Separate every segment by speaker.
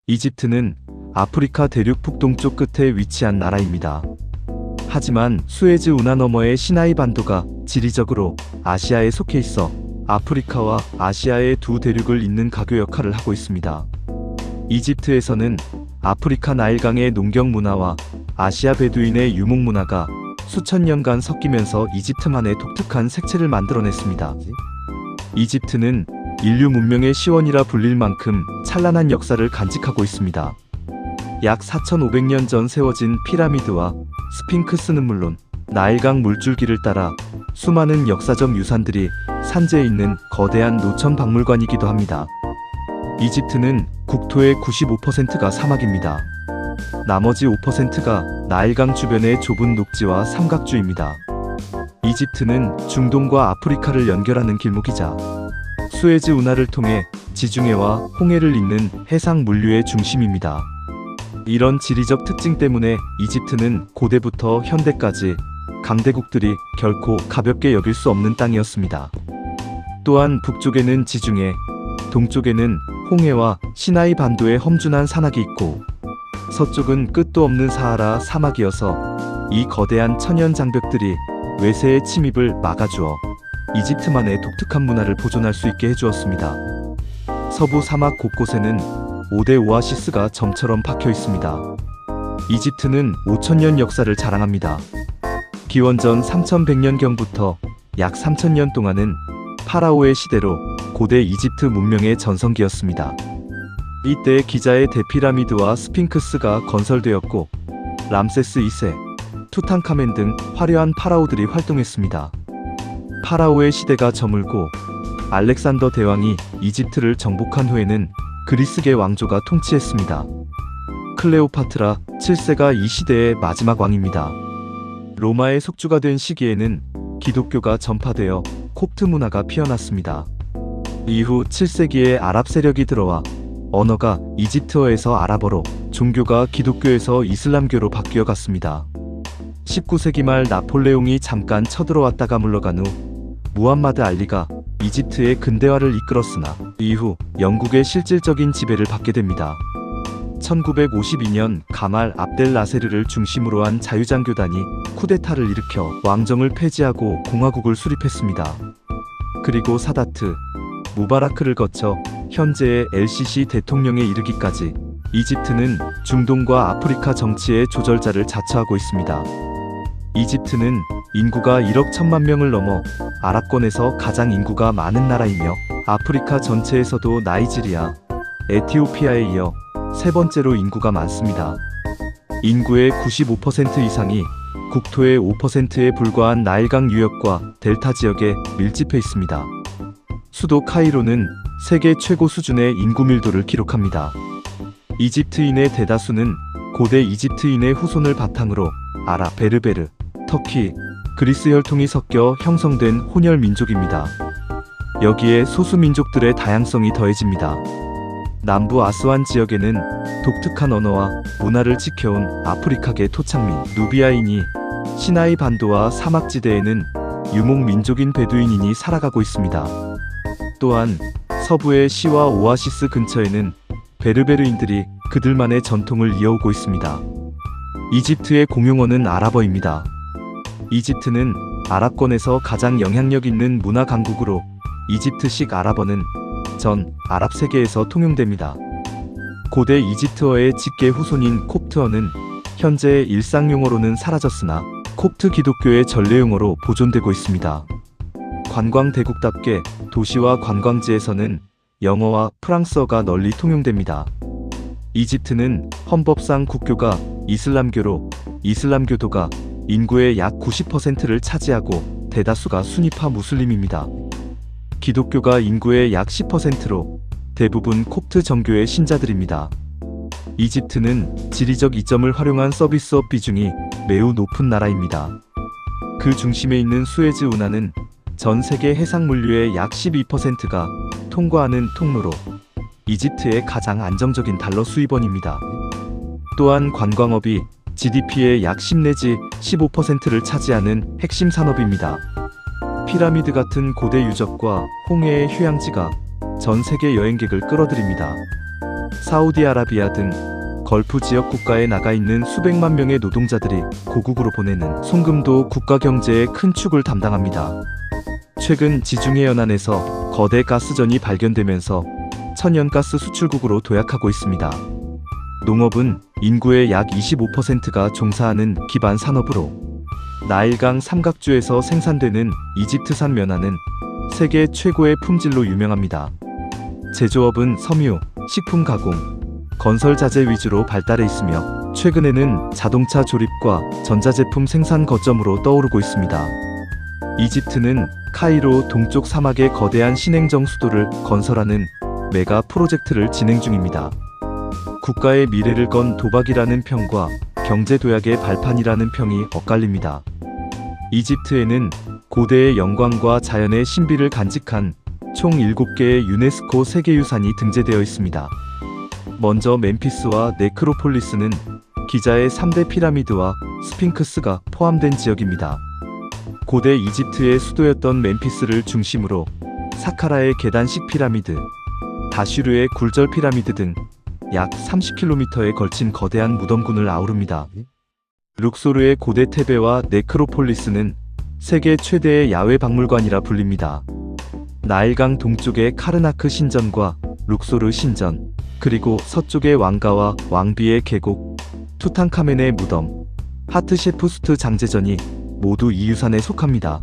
Speaker 1: 이집트는 아프리카 대륙 북동쪽 끝에 위치한 나라입니다. 하지만 수에즈 운하 너머의 시나이 반도가 지리적으로 아시아에 속해 있어 아프리카와 아시아의 두 대륙을 잇는 가교 역할을 하고 있습니다. 이집트에서는 아프리카 나일강의 농경 문화와 아시아 베두인의 유목 문화가 수천 년간 섞이면서 이집트만의 독특한 색채를 만들어냈습니다. 이집트는 인류 문명의 시원이라 불릴 만큼 찬란한 역사를 간직하고 있습니다. 약 4,500년 전 세워진 피라미드와 스핑크스는 물론 나일강 물줄기를 따라 수많은 역사적 유산들이 산재해 있는 거대한 노천 박물관이기도 합니다. 이집트는 국토의 95%가 사막입니다. 나머지 5%가 나일강 주변의 좁은 녹지와 삼각주입니다. 이집트는 중동과 아프리카를 연결하는 길목이자 수에즈 운하를 통해 지중해와 홍해를 잇는 해상 물류의 중심입니다. 이런 지리적 특징 때문에 이집트는 고대부터 현대까지 강대국들이 결코 가볍게 여길 수 없는 땅이었습니다. 또한 북쪽에는 지중해, 동쪽에는 홍해와 시나이 반도의 험준한 산악이 있고 서쪽은 끝도 없는 사하라 사막이어서 이 거대한 천연 장벽들이 외세의 침입을 막아주어 이집트만의 독특한 문화를 보존할 수 있게 해주었습니다. 서부 사막 곳곳에는 5대 오아시스가 점처럼 박혀 있습니다. 이집트는 5,000년 역사를 자랑합니다. 기원전 3100년경부터 약 3,000년 동안은 파라오의 시대로 고대 이집트 문명의 전성기였습니다. 이때 기자의 대피라미드와 스핑크스가 건설되었고 람세스 2세, 투탕카멘 등 화려한 파라오들이 활동했습니다. 파라오의 시대가 저물고 알렉산더 대왕이 이집트를 정복한 후에는 그리스계 왕조가 통치했습니다. 클레오파트라 7세가 이 시대의 마지막 왕입니다. 로마의 속주가 된 시기에는 기독교가 전파되어 콥트 문화가 피어났습니다. 이후 7세기에 아랍 세력이 들어와 언어가 이집트어에서 아랍어로, 종교가 기독교에서 이슬람교로 바뀌어 갔습니다. 19세기 말 나폴레옹이 잠깐 쳐들어왔다가 물러간 후 무함마드 알리가 이집트의 근대화를 이끌었으나 이후 영국의 실질적인 지배를 받게 됩니다. 1952년 가말 압델 나세르를 중심으로 한 자유장교단이 쿠데타를 일으켜 왕정을 폐지하고 공화국을 수립했습니다. 그리고 사다트, 무바라크를 거쳐 현재의 LCC 대통령에 이르기까지 이집트는 중동과 아프리카 정치의 조절자를 자처하고 있습니다. 이집트는 인구가 1억 1천만 명을 넘어 아랍권에서 가장 인구가 많은 나라이며 아프리카 전체에서도 나이지리아, 에티오피아에 이어 세 번째로 인구가 많습니다. 인구의 95% 이상이 국토의 5%에 불과한 나일강 유역과 델타 지역에 밀집해 있습니다. 수도 카이로는 세계 최고 수준의 인구 밀도를 기록합니다. 이집트인의 대다수는 고대 이집트인의 후손을 바탕으로 아랍, 베르베르, 터키, 그리스 혈통이 섞여 형성된 혼혈 민족입니다. 여기에 소수민족들의 다양성이 더해집니다. 남부 아스완 지역에는 독특한 언어와 문화를 지켜온 아프리카계 토착민 누비아인이, 시나이 반도와 사막지대에는 유목 민족인 베두인인이 살아가고 있습니다. 또한 서부의 시와 오아시스 근처에는 베르베르인들이 그들만의 전통을 이어오고 있습니다. 이집트의 공용어는 아랍어입니다. 이집트는 아랍권에서 가장 영향력 있는 문화 강국으로 이집트식 아랍어는 전 아랍 세계에서 통용됩니다. 고대 이집트어의 직계 후손인 콥트어는 현재 일상용어로는 사라졌으나 콥트 기독교의 전례용어로 보존되고 있습니다. 관광 대국답게 도시와 관광지에서는 영어와 프랑스어가 널리 통용됩니다. 이집트는 헌법상 국교가 이슬람교로 이슬람교도가 인구의 약 90%를 차지하고 대다수가 수니파 무슬림입니다. 기독교가 인구의 약 10%로 대부분 콥트 정교의 신자들입니다. 이집트는 지리적 이점을 활용한 서비스업 비중이 매우 높은 나라입니다. 그 중심에 있는 수에즈 운하는 전 세계 해상 물류의 약 12%가 통과하는 통로로 이집트의 가장 안정적인 달러 수입원입니다. 또한 관광업이 GDP의 약 10 내지 15%를 차지하는 핵심 산업입니다. 피라미드 같은 고대 유적과 홍해의 휴양지가 전 세계 여행객을 끌어들입니다. 사우디아라비아 등 걸프 지역 국가에 나가 있는 수백만 명의 노동자들이 고국으로 보내는 송금도 국가 경제의 큰 축을 담당합니다. 최근 지중해 연안에서 거대 가스전이 발견되면서 천연가스 수출국으로 도약하고 있습니다. 농업은 인구의 약 25%가 종사하는 기반 산업으로 나일강 삼각주에서 생산되는 이집트산 면화는 세계 최고의 품질로 유명합니다. 제조업은 섬유, 식품 가공, 건설 자재 위주로 발달해 있으며 최근에는 자동차 조립과 전자제품 생산 거점으로 떠오르고 있습니다. 이집트는 카이로 동쪽 사막의 거대한 신행정 수도를 건설하는 메가 프로젝트를 진행 중입니다. 국가의 미래를 건 도박이라는 평과 경제 도약의 발판이라는 평이 엇갈립니다. 이집트에는 고대의 영광과 자연의 신비를 간직한 총 7개의 유네스코 세계유산이 등재되어 있습니다. 먼저 멤피스와 네크로폴리스는 기자의 3대 피라미드와 스핑크스가 포함된 지역입니다. 고대 이집트의 수도였던 멤피스를 중심으로 사카라의 계단식 피라미드, 다슈르의 굴절 피라미드 등 약 30km에 걸친 거대한 무덤군을 아우릅니다. 룩소르의 고대 테베와 네크로폴리스는 세계 최대의 야외 박물관이라 불립니다. 나일강 동쪽의 카르나크 신전과 룩소르 신전, 그리고 서쪽의 왕가와 왕비의 계곡, 투탕카멘의 무덤, 하트셰프수트 장제전이 모두 이 유산에 속합니다.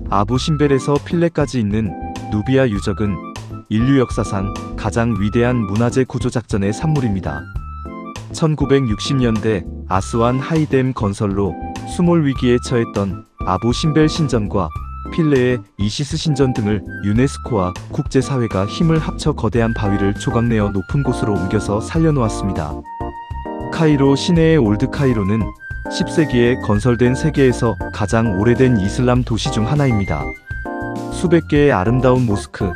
Speaker 1: 아부 신벨에서 필레까지 있는 누비아 유적은 인류 역사상 가장 위대한 문화재 구조작전의 산물입니다. 1960년대 아스완 하이댐 건설로 수몰 위기에 처했던 아부 신벨 신전과 필레의 이시스 신전 등을 유네스코와 국제사회가 힘을 합쳐 거대한 바위를 조각내어 높은 곳으로 옮겨서 살려놓았습니다. 카이로 시내의 올드 카이로는 10세기에 건설된 세계에서 가장 오래된 이슬람 도시 중 하나입니다. 수백 개의 아름다운 모스크,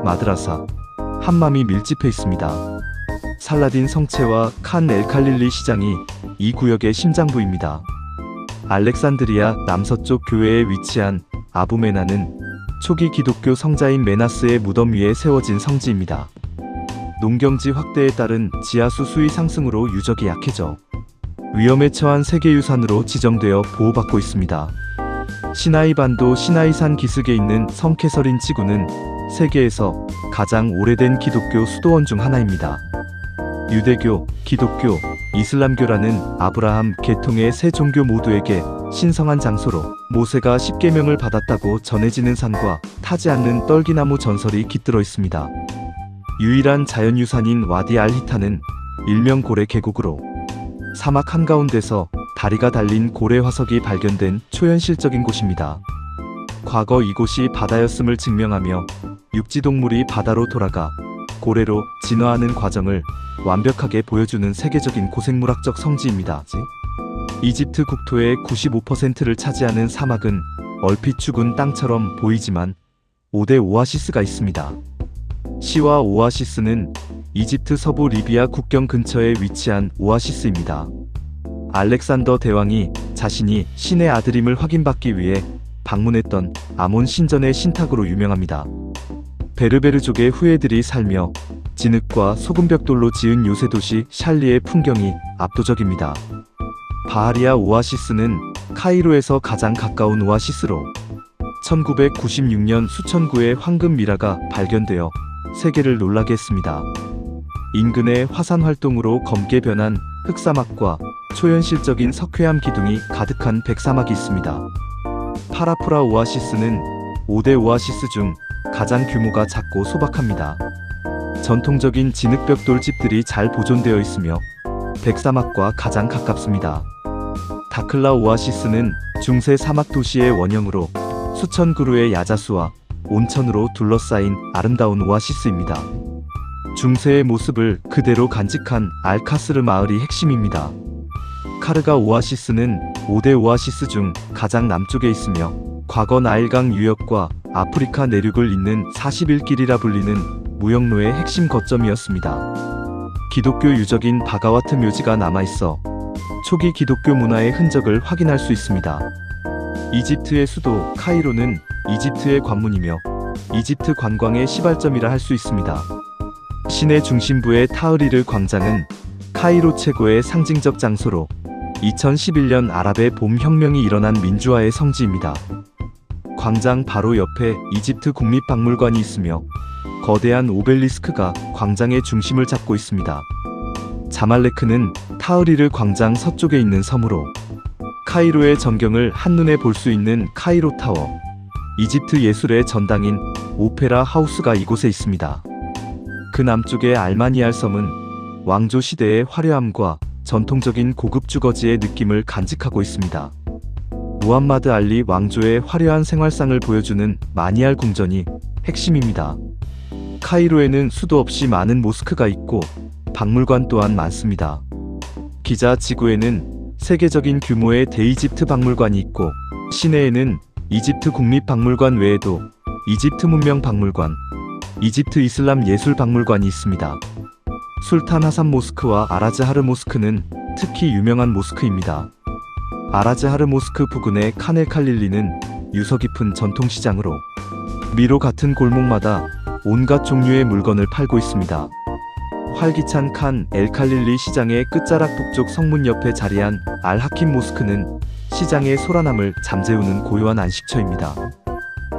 Speaker 1: 마드라사, 함맘이 밀집해 있습니다. 살라딘 성체와 칸 엘칼릴리 시장이 이 구역의 심장부입니다. 알렉산드리아 남서쪽 교회에 위치한 아부메나는 초기 기독교 성자인 메나스의 무덤 위에 세워진 성지입니다. 농경지 확대에 따른 지하수 수위 상승으로 유적이 약해져 위험에 처한 세계유산으로 지정되어 보호받고 있습니다. 시나이 반도 시나이산 기슭에 있는 성 캐서린 지구는 세계에서 가장 오래된 기독교 수도원 중 하나입니다. 유대교, 기독교, 이슬람교라는 아브라함 계통의 세 종교 모두에게 신성한 장소로 모세가 10계명을 받았다고 전해지는 산과 타지 않는 떨기나무 전설이 깃들어 있습니다. 유일한 자연유산인 와디 알-히타는 일명 고래 계곡으로 사막 한가운데서 다리가 달린 고래 화석이 발견된 초현실적인 곳입니다. 과거 이곳이 바다였음을 증명하며 육지동물이 바다로 돌아가 고래로 진화하는 과정을 완벽하게 보여주는 세계적인 고생물학적 성지입니다. 이집트 국토의 95%를 차지하는 사막은 얼핏 죽은 땅처럼 보이지만 5대 오아시스가 있습니다. 시와 오아시스는 이집트 서부 리비아 국경 근처에 위치한 오아시스입니다. 알렉산더 대왕이 자신이 신의 아들임을 확인받기 위해 방문했던 아몬 신전의 신탁으로 유명합니다. 베르베르족의 후예들이 살며 진흙과 소금벽돌로 지은 요새 도시 샬리의 풍경이 압도적입니다. 바하리아 오아시스는 카이로에서 가장 가까운 오아시스로 1996년 수천구의 황금 미라가 발견되어 세계를 놀라게 했습니다. 인근의 화산 활동으로 검게 변한 흑사막과 초현실적인 석회암 기둥이 가득한 백사막이 있습니다. 파라프라 오아시스는 5대 오아시스 중 가장 규모가 작고 소박합니다. 전통적인 진흙벽돌 집들이 잘 보존되어 있으며 백사막과 가장 가깝습니다. 다클라 오아시스는 중세 사막 도시의 원형으로 수천 그루의 야자수와 온천으로 둘러싸인 아름다운 오아시스입니다. 중세의 모습을 그대로 간직한 알카스르 마을이 핵심입니다. 카르가 오아시스는 5대 오아시스 중 가장 남쪽에 있으며 과거 나일강 유역과 아프리카 내륙을 잇는 41길이라 불리는 무역로의 핵심 거점이었습니다. 기독교 유적인 바가와트 묘지가 남아있어 초기 기독교 문화의 흔적을 확인할 수 있습니다. 이집트의 수도 카이로는 이집트의 관문이며 이집트 관광의 시발점이라 할 수 있습니다. 시내 중심부의 타흐리르 광장은 카이로 최고의 상징적 장소로 2011년 아랍의 봄 혁명이 일어난 민주화의 성지입니다. 광장 바로 옆에 이집트 국립박물관이 있으며 거대한 오벨리스크가 광장의 중심을 잡고 있습니다. 자말레크는 타흐리르 광장 서쪽에 있는 섬으로 카이로의 전경을 한눈에 볼 수 있는 카이로 타워, 이집트 예술의 전당인 오페라 하우스가 이곳에 있습니다. 그 남쪽의 알마니알 섬은 왕조 시대의 화려함과 전통적인 고급 주거지의 느낌을 간직하고 있습니다. 무함마드 알리 왕조의 화려한 생활상을 보여주는 마니알 궁전이 핵심입니다. 카이로에는 수도 없이 많은 모스크가 있고 박물관 또한 많습니다. 기자 지구에는 세계적인 규모의 대이집트 박물관이 있고 시내에는 이집트 국립박물관 외에도 이집트 문명 박물관, 이집트 이슬람 예술 박물관이 있습니다. 술탄 하산 모스크와 아라즈하르 모스크는 특히 유명한 모스크입니다. 아라즈하르 모스크 부근의 칸 엘 칼릴리는 유서 깊은 전통시장으로 미로 같은 골목마다 온갖 종류의 물건을 팔고 있습니다. 활기찬 칸 엘 칼릴리 시장의 끝자락 북쪽 성문 옆에 자리한 알 하킴 모스크는 시장의 소란함을 잠재우는 고요한 안식처입니다.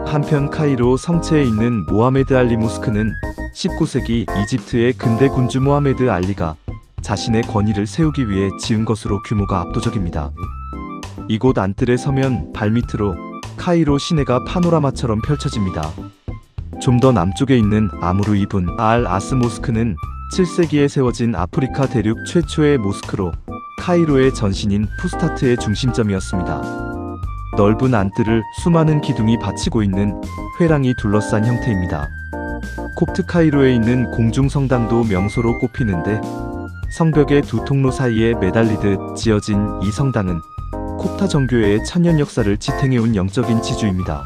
Speaker 1: 한편 카이로 성체에 있는 모하메드 알리 모스크는 19세기 이집트의 근대 군주 모하메드 알리가 자신의 권위를 세우기 위해 지은 것으로 규모가 압도적입니다. 이곳 안뜰에 서면 발밑으로 카이로 시내가 파노라마처럼 펼쳐집니다. 좀 더 남쪽에 있는 아무르 이븐 알 아스 모스크는 7세기에 세워진 아프리카 대륙 최초의 모스크로 카이로의 전신인 푸스타트의 중심점이었습니다. 넓은 안뜰을 수많은 기둥이 받치고 있는 회랑이 둘러싼 형태입니다. 콥트 카이로에 있는 공중성당도 명소로 꼽히는데 성벽의 두 통로 사이에 매달리듯 지어진 이 성당은 콥타 정교회의 천년 역사를 지탱해온 영적인 지주입니다.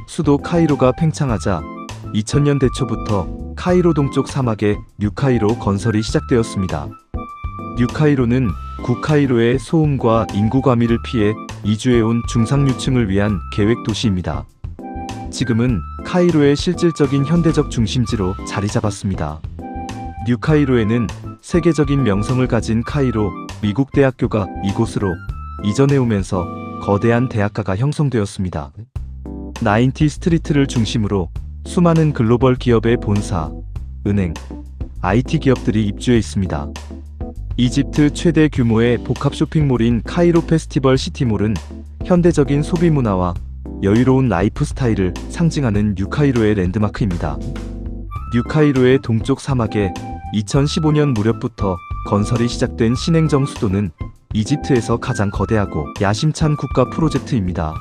Speaker 1: 수도 카이로가 팽창하자 2000년대 초부터 카이로 동쪽 사막에 뉴카이로 건설이 시작되었습니다. 뉴카이로는 구카이로의 소음과 인구 과밀을 피해 이주해온 중상류층을 위한 계획 도시입니다. 지금은 카이로의 실질적인 현대적 중심지로 자리 잡았습니다. 뉴카이로에는 세계적인 명성을 가진 카이로 미국 대학교가 이곳으로 이전해오면서 거대한 대학가가 형성되었습니다. 90 스트리트를 중심으로 수많은 글로벌 기업의 본사, 은행, IT 기업들이 입주해 있습니다. 이집트 최대 규모의 복합 쇼핑몰인 카이로 페스티벌 시티몰은 현대적인 소비 문화와 여유로운 라이프 스타일을 상징하는 뉴카이로의 랜드마크입니다. 뉴카이로의 동쪽 사막에 2015년 무렵부터 건설이 시작된 신행정 수도는 이집트에서 가장 거대하고 야심찬 국가 프로젝트입니다.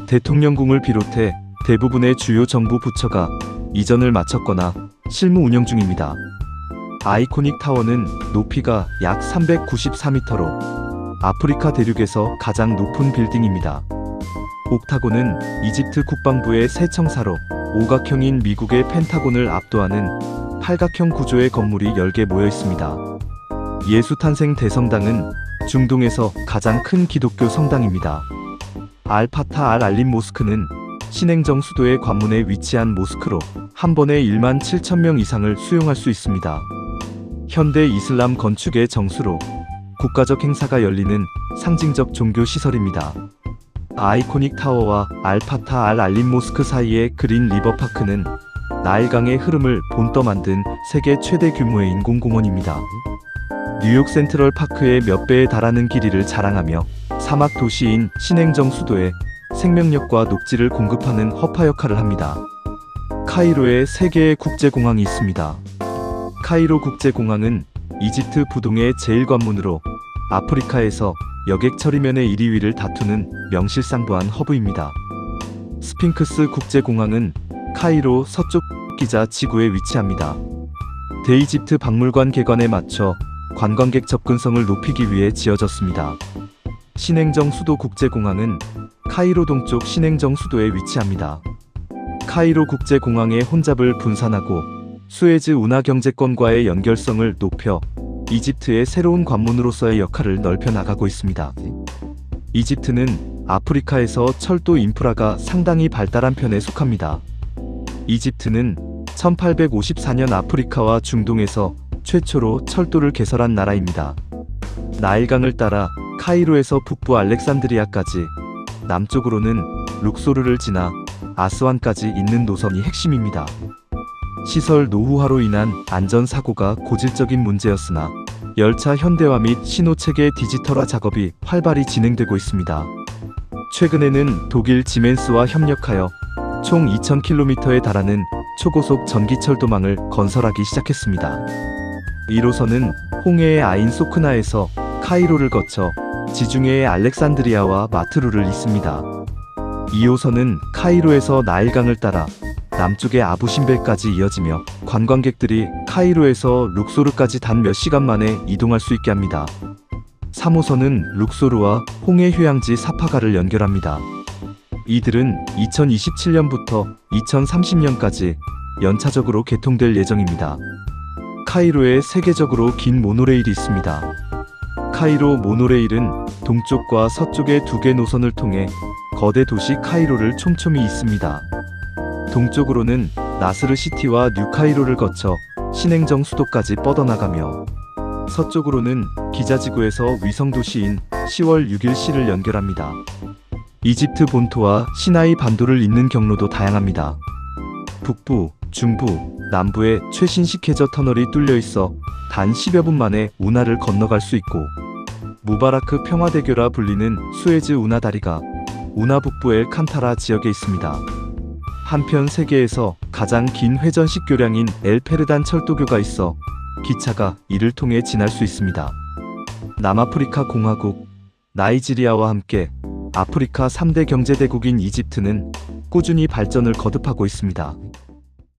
Speaker 1: 대통령궁을 비롯해 대부분의 주요 정부 부처가 이전을 마쳤거나 실무 운영 중입니다. 아이코닉 타워는 높이가 약 394m로 아프리카 대륙에서 가장 높은 빌딩입니다. 옥타곤은 이집트 국방부의 새 청사로 오각형인 미국의 펜타곤을 압도하는 팔각형 구조의 건물이 10개 모여 있습니다. 예수 탄생 대성당은 중동에서 가장 큰 기독교 성당입니다. 알파타 알 알림 모스크는 신행정 수도의 관문에 위치한 모스크로 한 번에 1만 7,000명 이상을 수용할 수 있습니다. 현대 이슬람 건축의 정수로 국가적 행사가 열리는 상징적 종교 시설입니다. 아이코닉 타워와 알파타 알 알림 모스크 사이의 그린 리버 파크는 나일강의 흐름을 본떠 만든 세계 최대 규모의 인공공원입니다. 뉴욕 센트럴 파크의 몇 배에 달하는 길이를 자랑하며 사막 도시인 신행정 수도에 생명력과 녹지를 공급하는 허파 역할을 합니다. 카이로에 3개의 국제공항이 있습니다. 카이로 국제공항은 이집트 부동의 제1관문으로 아프리카에서 여객 처리면의 1위를 다투는 명실상부한 허브입니다. 스핑크스 국제공항은 카이로 서쪽 기자 지구에 위치합니다. 대이집트 박물관 개관에 맞춰 관광객 접근성을 높이기 위해 지어졌습니다. 신행정 수도 국제공항은 카이로 동쪽 신행정 수도에 위치합니다. 카이로 국제공항의 혼잡을 분산하고 수에즈 운하 경제권과의 연결성을 높여 이집트의 새로운 관문으로서의 역할을 넓혀 나가고 있습니다. 이집트는 아프리카에서 철도 인프라가 상당히 발달한 편에 속합니다. 이집트는 1854년 아프리카와 중동에서 최초로 철도를 개설한 나라입니다. 나일강을 따라 카이로에서 북부 알렉산드리아까지, 남쪽으로는 룩소르를 지나 아스완까지 있는 노선이 핵심입니다. 시설 노후화로 인한 안전사고가 고질적인 문제였으나 열차 현대화 및 신호체계 디지털화 작업이 활발히 진행되고 있습니다. 최근에는 독일 지멘스와 협력하여 총 2000km에 달하는 초고속 전기철도망을 건설하기 시작했습니다. 1호선은 홍해의 아인 소크나에서 카이로를 거쳐 지중해의 알렉산드리아와 마트루를 잇습니다. 2호선은 카이로에서 나일강을 따라 남쪽의 아부신벨까지 이어지며 관광객들이 카이로에서 룩소르까지 단 몇 시간 만에 이동할 수 있게 합니다. 3호선은 룩소르와 홍해 휴양지 사파가를 연결합니다. 이들은 2027년부터 2030년까지 연차적으로 개통될 예정입니다. 카이로에 세계적으로 긴 모노레일이 있습니다. 카이로 모노레일은 동쪽과 서쪽의 두 개 노선을 통해 거대 도시 카이로를 촘촘히 잇습니다. 동쪽으로는 나스르시티와 뉴카이로를 거쳐 신행정 수도까지 뻗어나가며, 서쪽으로는 기자지구에서 위성도시인 10월 6일시를 연결합니다. 이집트 본토와 시나이 반도를 잇는 경로도 다양합니다. 북부, 중부, 남부에 최신식 해저 터널이 뚫려 있어 단 10여 분 만에 운하를 건너갈 수 있고, 무바라크 평화대교라 불리는 수에즈 운하다리가 운하 북부 엘 칸타라 지역에 있습니다. 한편 세계에서 가장 긴 회전식 교량인 엘 페르단 철도교가 있어 기차가 이를 통해 지날 수 있습니다. 남아프리카 공화국, 나이지리아와 함께 아프리카 3대 경제대국인 이집트는 꾸준히 발전을 거듭하고 있습니다.